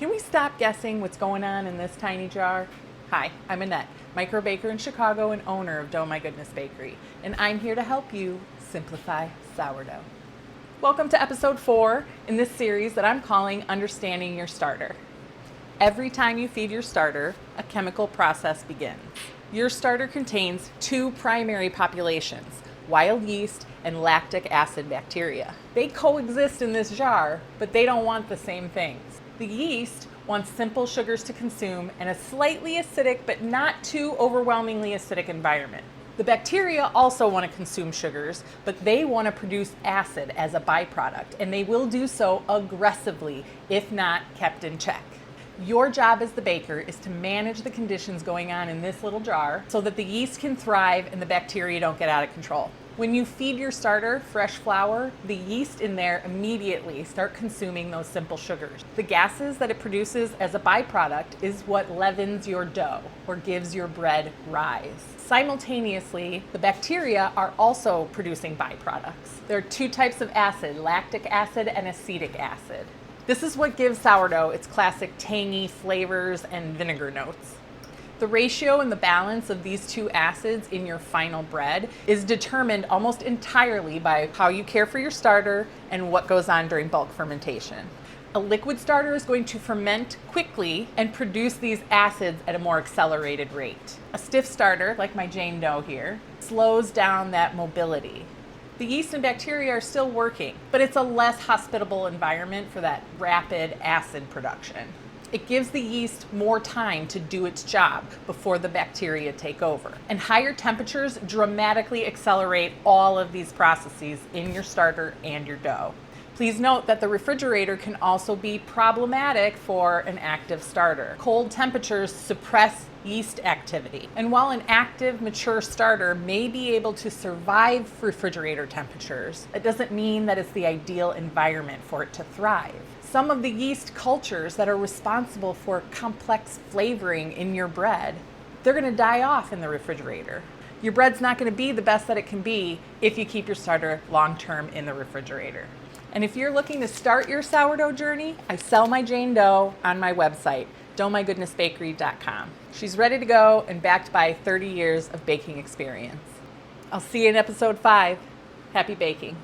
Can we stop guessing what's going on in this tiny jar? Hi, I'm Annette, micro baker in Chicago and owner of Dough My Goodness Bakery, and I'm here to help you simplify sourdough. Welcome to episode 4 in this series that I'm calling Understanding Your Starter. Every time you feed your starter, a chemical process begins. Your starter contains two primary populations, wild yeast and lactic acid bacteria. They coexist in this jar, but they don't want the same things. The yeast wants simple sugars to consume and a slightly acidic but not too overwhelmingly acidic environment. The bacteria also want to consume sugars, but they want to produce acid as a byproduct, and they will do so aggressively if not kept in check. Your job as the baker is to manage the conditions going on in this little jar so that the yeast can thrive and the bacteria don't get out of control. When you feed your starter fresh flour, the yeast in there immediately start consuming those simple sugars. The gases that it produces as a byproduct is what leavens your dough or gives your bread rise. Simultaneously, the bacteria are also producing byproducts. There are two types of acid, lactic acid and acetic acid. This is what gives sourdough its classic tangy flavors and vinegar notes. The ratio and the balance of these two acids in your final bread is determined almost entirely by how you care for your starter and what goes on during bulk fermentation. A liquid starter is going to ferment quickly and produce these acids at a more accelerated rate. A stiff starter, like my Jane Dough here, slows down that mobility. The yeast and bacteria are still working, but it's a less hospitable environment for that rapid acid production. It gives the yeast more time to do its job before the bacteria take over. And higher temperatures dramatically accelerate all of these processes in your starter and your dough. Please note that the refrigerator can also be problematic for an active starter. Cold temperatures suppress yeast activity. And while an active, mature starter may be able to survive refrigerator temperatures, it doesn't mean that it's the ideal environment for it to thrive. Some of the yeast cultures that are responsible for complex flavoring in your bread, they're going to die off in the refrigerator. Your bread's not going to be the best that it can be if you keep your starter long-term in the refrigerator. And if you're looking to start your sourdough journey, I sell my Jane Dough on my website, doughmygoodnessbakery.com. She's ready to go and backed by 30 years of baking experience. I'll see you in episode 5. Happy baking.